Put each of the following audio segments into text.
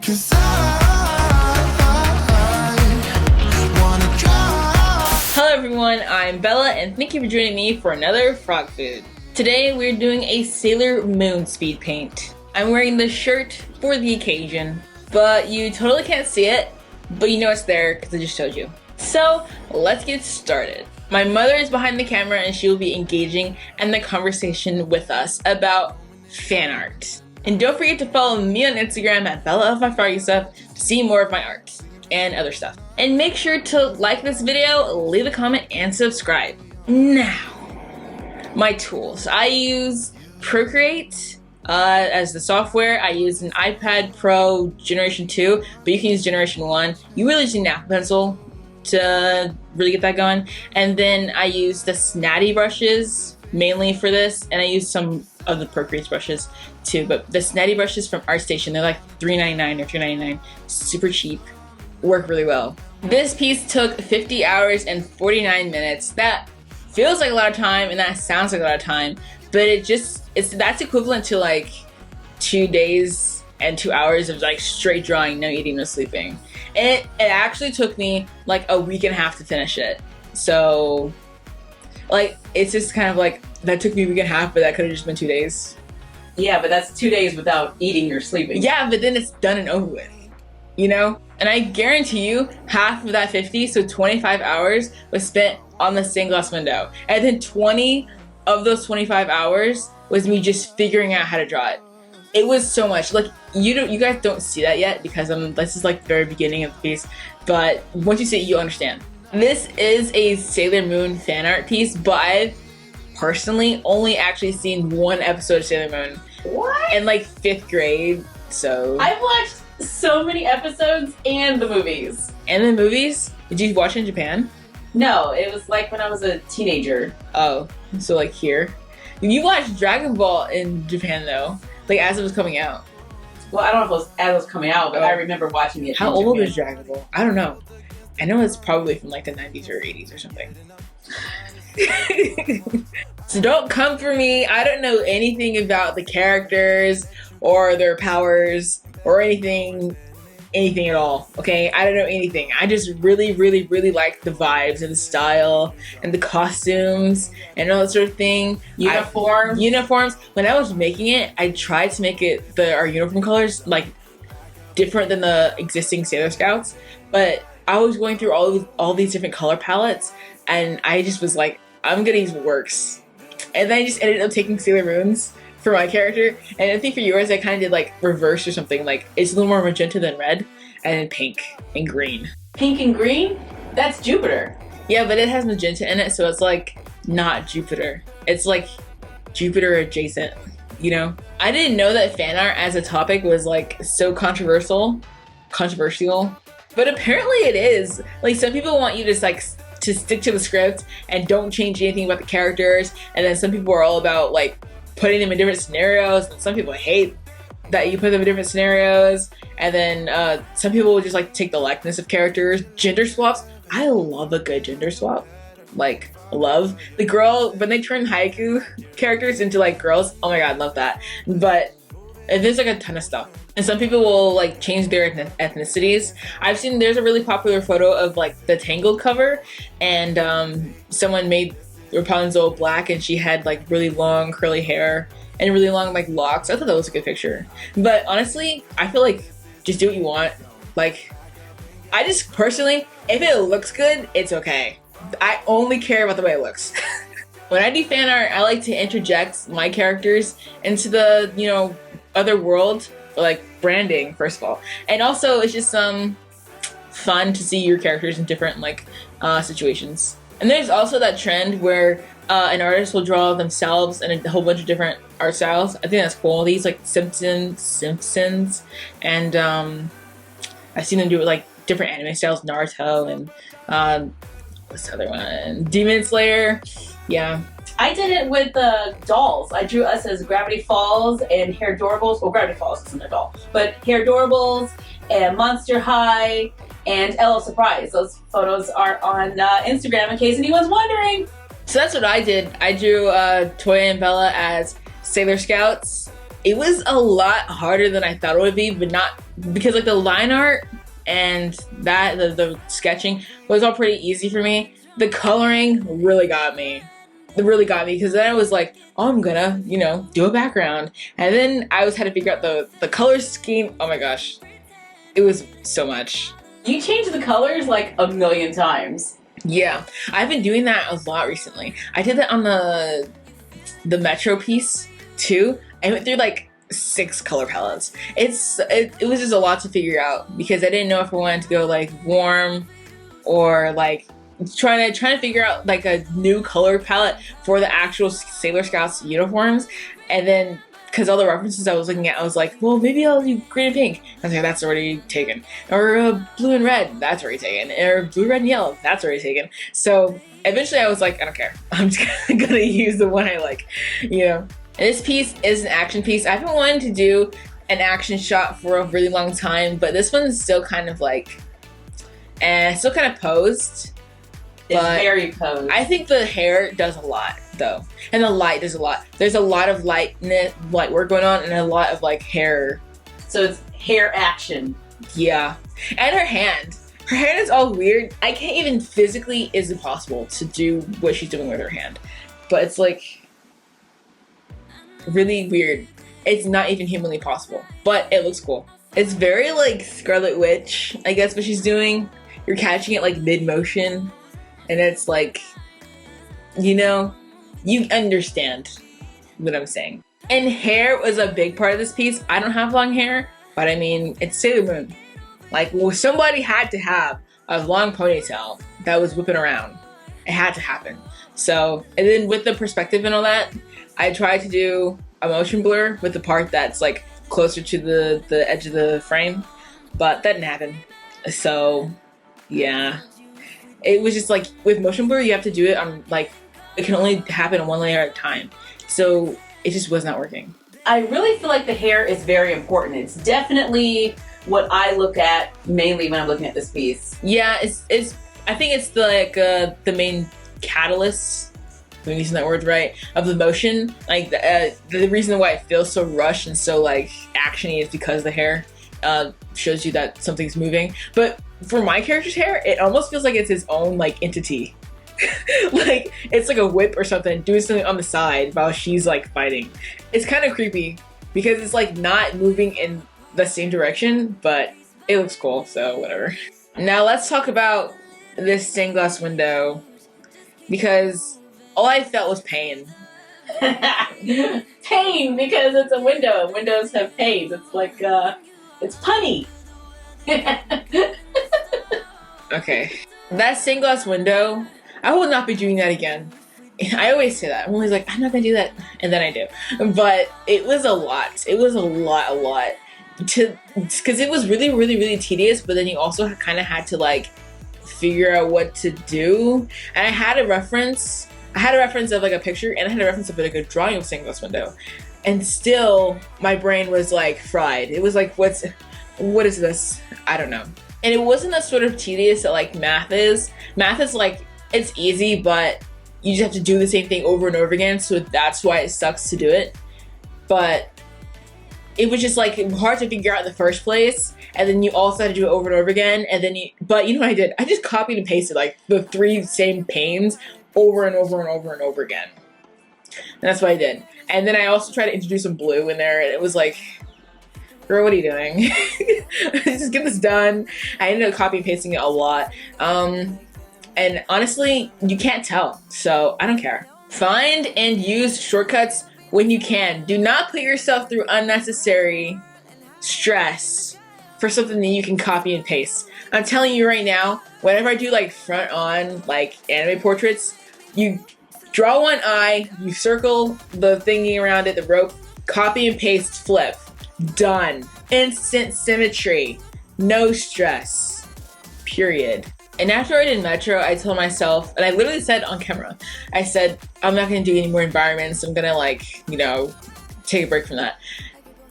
'Cause I wanna drive. Hello everyone, I'm Bella and thank you for joining me for another Frog Food. Today we're doing a Sailor Moon speed paint. I'm wearing this shirt for the occasion, but you totally can't see it, but you know it's there because I just showed you. So let's get started. My mother is behind the camera and she will be engaging in the conversation with us about fan art. And don't forget to follow me on Instagram at Bella of My Froggy Stuff to see more of my art and other stuff. And make sure to like this video, leave a comment, and subscribe. Now, my tools. I use Procreate as the software. I use an iPad Pro Generation 2, but you can use Generation 1. You really just need an Apple Pencil to really get that going. And then I use the Snatty brushes mainly for this, and I use some of the Procreate brushes too, but the Snatty brushes from ArtStation, they're like $3.99 or $2.99, super cheap, work really well. This piece took 50 hours and 49 minutes. That feels like a lot of time and that sounds like a lot of time, but that's equivalent to like 2 days and 2 hours of like straight drawing, no eating, no sleeping. And it actually took me like a week and a half to finish it. So like, it's just kind of like, that took me a week and a half, but that could have just been 2 days. Yeah, but that's 2 days without eating or sleeping. Yeah, but then it's done and over with, you know? And I guarantee you, half of that 50, so 25 hours, was spent on the stained glass window. And then 20 of those 25 hours was me just figuring out how to draw it. It was so much. Like, you guys don't see that yet because this is like the very beginning of the piece, but once you see it, you'll understand. This is a Sailor Moon fan art piece, but I've personally only actually seen one episode of Sailor Moon. What? In like 5th grade, so. I've watched so many episodes and the movies. And the movies? Did you watch in Japan? No, it was like when I was a teenager. Oh, so like here. You watched Dragon Ball in Japan though, like as it was coming out. Well, I don't know if it was as it was coming out, but I remember watching it. How old is Dragon Ball? I don't know. I know it's probably from like the 90s or 80s or something. So don't come for me. I don't know anything about the characters or their powers or anything at all, okay? I don't know anything. I just really like the vibes and the style and the costumes and all that sort of thing. Uniforms. When I was making it, I tried to make it our uniform colors like different than the existing Sailor Scouts, but I was going through all these different color palettes and I just was like, I'm gonna use what works. And then I just ended up taking Sailor Moon's for my character. And I think for yours, I kind of did like reverse or something. Like it's a little more magenta than red, and then pink and green. Pink and green? That's Jupiter. Yeah, but it has magenta in it, so it's like not Jupiter. It's like Jupiter adjacent, you know? I didn't know that fan art as a topic was like so controversial. But apparently it is. Like some people want you to to stick to the script and don't change anything about the characters. And then some people are all about like putting them in different scenarios. And some people hate that you put them in different scenarios. And then some people will just like take the likeness of characters. Gender swaps. I love a good gender swap. Like love the girl when they turn haiku characters into like girls. Oh my god, love that. But there's like a ton of stuff. And some people will like change their ethnicities. I've seen there's a really popular photo of like the Tangled cover, and someone made Rapunzel black and she had like really long curly hair and really long like locks. I thought that was a good picture. But honestly, I feel like just do what you want. Like I just personally, if it looks good, it's okay. I only care about the way it looks. When I do fan art, I like to interject my characters into the, you know, other world, like branding first of all, and also it's just fun to see your characters in different like situations. And there's also that trend where an artist will draw themselves in a whole bunch of different art styles. I think that's cool. These like Simpsons, and I've seen them do it like different anime styles, Naruto and what's the other one, Demon Slayer. Yeah. I did it with the dolls. I drew us as Gravity Falls and Hair Adorables. Well, Gravity Falls isn't a doll, but Hair Adorables and Monster High and LL Surprise. Those photos are on Instagram in case anyone's wondering. So that's what I did. I drew Toya and Bella as Sailor Scouts, It was a lot harder than I thought it would be, but not because like the line art and that the sketching was all pretty easy for me. The coloring really got me. It really got me because then I was like, oh, I'm gonna, you know, do a background. And then I was had to figure out the color scheme. Oh my gosh. It was so much. You changed the colors like a million times. Yeah. I've been doing that a lot recently. I did that on the Metro piece too. I went through like 6 color palettes. It was just a lot to figure out because I didn't know if I wanted to go like warm or like trying to figure out like a new color palette for the actual Sailor Scouts uniforms. And then because all the references I was looking at, I was like, well, maybe I'll do green and pink. I was like, that's already taken. Or blue and red, that's already taken. Or blue, red, and yellow, that's already taken. So eventually I was like, I don't care. I'm just gonna use the one I like, you know. And this piece is an action piece. I've been wanting to do an action shot for a really long time, but this one's still kind of like, still kind of posed. It's very posed. I think the hair does a lot though. And the light does a lot. There's a lot of light work going on and a lot of like hair. So it's hair action. Yeah. And her hand. Her hand is all weird. I can't even physically, is it possible to do what she's doing with her hand. But it's like really weird. It's not even humanly possible, but it looks cool. It's very like Scarlet Witch, I guess what she's doing. You're catching it like mid-motion and it's like, you know, you understand what I'm saying. And hair was a big part of this piece. I don't have long hair, but I mean, it's Sailor Moon. Like, well, somebody had to have a long ponytail that was whipping around. It had to happen. So, and then with the perspective and all that, I tried to do a motion blur with the part that's like closer to the edge of the frame, but that didn't happen. So, yeah. It was just like, with motion blur, you have to do it on like, it can only happen on one layer at a time. So it just was not working. I really feel like the hair is very important. It's definitely what I look at mainly when I'm looking at this piece. Yeah, it's I think it's the main catalyst, if I'm using that word right, of the motion. Like the reason why it feels so rushed and so like actiony is because the hair shows you that something's moving. But for my character's hair, it almost feels like it's its own like entity. Like it's like a whip or something doing something on the side while she's like fighting. It's kind of creepy because it's like not moving in the same direction, but it looks cool, so whatever. Now let's talk about this stained glass window because all I felt was pain. Pain because it's a window and windows have pains. It's like it's punny. Okay, that stained glass window, I will not be doing that again. I always say that. I'm always like, I'm not gonna do that, and then I do. But it was a lot. It was a lot. Because it was really tedious, but then you also kind of had to like figure out what to do. And I had a reference of like a picture, and I had a reference of like a drawing of stained glass window. And still, my brain was like fried. It was like, what is this? I don't know. And it wasn't as sort of tedious that like math is. Math is like, it's easy, but you just have to do the same thing over and over again, so that's why it sucks to do it. But it was just like hard to figure out in the first place, and then you also had to do it over and over again, and then but you know what I did? I just copied and pasted like the 3 same panes over and over and over and over again. And that's what I did. And then I also tried to introduce some blue in there, and it was like, girl, what are you doing? Just get this done. I ended up copy and pasting it a lot. And honestly, you can't tell, so I don't care. Find and use shortcuts when you can. Do not put yourself through unnecessary stress for something that you can copy and paste. I'm telling you right now, whenever I do like front on like anime portraits, you draw one eye, you circle the thingy around it, the rope, copy and paste, flip. Done. Instant symmetry. No stress. Period. And after I did Metro, I told myself, and I literally said on camera, I said, I'm not going to do any more environments. I'm going to like, you know, take a break from that.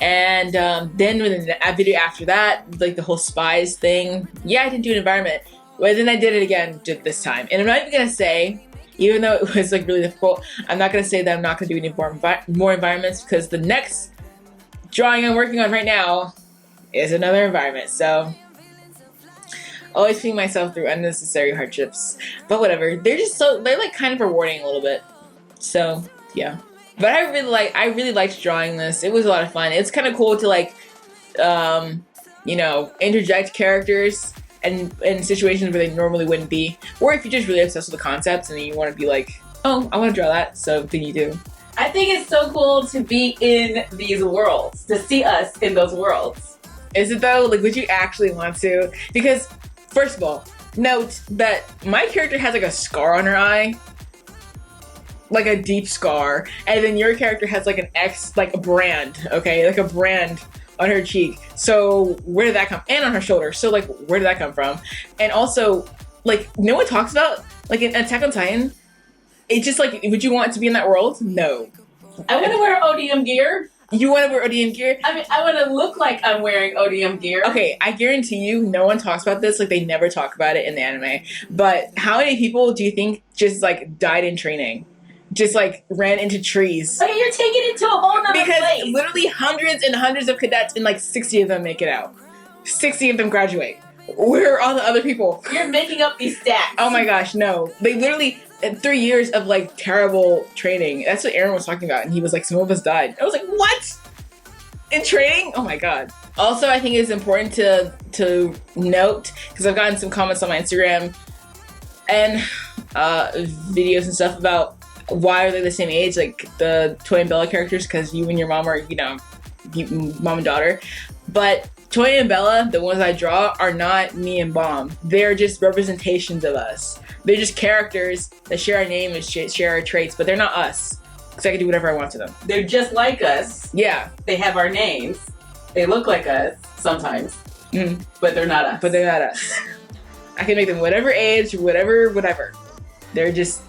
And then with the video after that, like the whole spies thing, yeah, I didn't do an environment. But then I did it again this time. And I'm not even going to say, even though it was like really difficult, I'm not going to say that I'm not going to do any more environments because the next drawing I'm working on right now is another environment. So always putting myself through unnecessary hardships. But whatever. They're like kind of rewarding a little bit. So yeah. But I really liked drawing this. It was a lot of fun. It's kind of cool to like interject characters and in situations where they normally wouldn't be. Or if you're just really obsessed with the concepts and you want to be like, oh, I want to draw that, so then you do. I think it's so cool to be in these worlds, to see us in those worlds. Is it though? Like, would you actually want to? Because, first of all, note that my character has like a scar on her eye. Like a deep scar. And then your character has like an X, like a brand, okay? Like a brand on her cheek. So where did that come? And on her shoulder. So like, where did that come from? And also, like, no one talks about, like in Attack on Titan, it's just like, would you want to be in that world? No. I want to wear ODM gear. You want to wear ODM gear? I mean, I want to look like I'm wearing ODM gear. Okay, I guarantee you no one talks about this. Like, they never talk about it in the anime. But how many people do you think just, like, died in training? Just, like, ran into trees? Okay, you're taking it to a whole nother Because place. literally hundreds and hundreds of cadets and, like, 60 of them make it out. 60 of them graduate. Where are all the other people? You're making up these stats. Oh my gosh, no. They literally, 3 years of like terrible training. That's what Aaron was talking about. And he was like, some of us died. I was like, what? In training? Oh my God. Also, I think it's important to note, because I've gotten some comments on my Instagram and videos and stuff about why are they the same age, like the Toya and Bella characters, because you and your mom are, mom and daughter. But Toya and Bella, the ones I draw, are not me and Mom. They're just representations of us. They're just characters that share our name and share our traits, but they're not us. Because I can do whatever I want to them. They're just like us. Yeah. They have our names. They look like us sometimes. Mm. But they're not us. But they're not us. I can make them whatever age, whatever. They're just,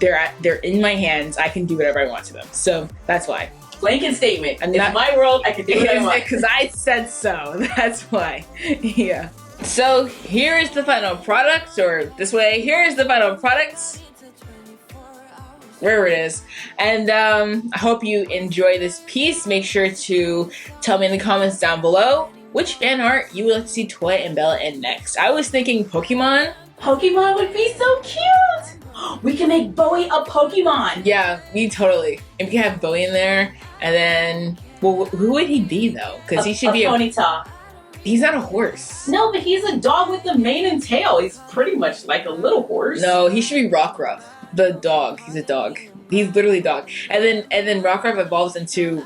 they're in my hands. I can do whatever I want to them. So that's why. Blanket statement. I'm It's not- my world. I can do what I want. Because I said so. That's why. Yeah. So here is the final product, or this way. Here is the final product. Wherever it is. And I hope you enjoy this piece. Make sure to tell me in the comments down below which fan art you would like to see Toya and Bella in next. I was thinking Pokemon. Pokemon would be so cute. We can make Bowie a Pokemon. Yeah, me totally. If you have Bowie in there, and then, well, who would he be though? Because he should be a Ponyta. He's not a horse. No, but he's a dog with a mane and tail. He's pretty much like a little horse. No, he should be Rockruff, the dog. He's a dog. He's literally a dog. And then Rockruff evolves into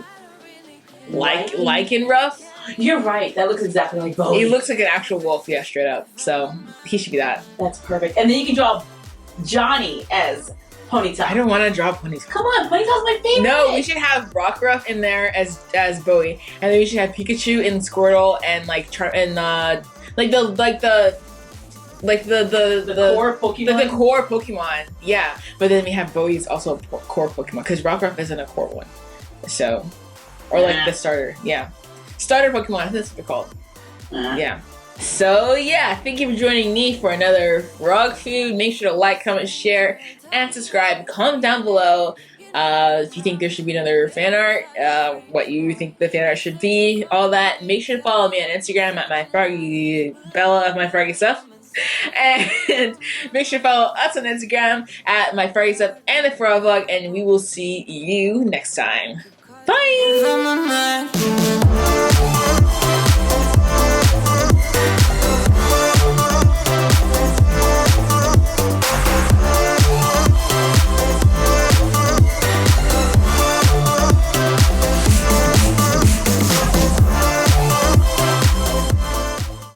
Lycanrough. You're right. That looks exactly like Bowie. He looks like an actual wolf, yeah, straight up. So he should be that. That's perfect. And then you can draw Johnny as Ponyta. I don't want to draw Ponyta. Come on, Ponyta's my favorite. No, we should have Rockruff in there as Bowie, and then we should have Pikachu and Squirtle and the core Pokemon. the core Pokemon. Yeah, but then we have Bowie's also a core Pokemon because Rockruff isn't a core one. So, or like the starter. Yeah, starter Pokemon. I think that's what they're called. Yeah. So yeah, thank you for joining me for another Frog Food. Make sure to like, comment, share, and subscribe. Comment down below if you think there should be another fan art, what you think the fan art should be, all that. Make sure to follow me on Instagram at my Froggy Bella of my Froggy Stuff. And make sure to follow us on Instagram at my Froggy Stuff and the Frog Vlog, and we will see you next time. Bye!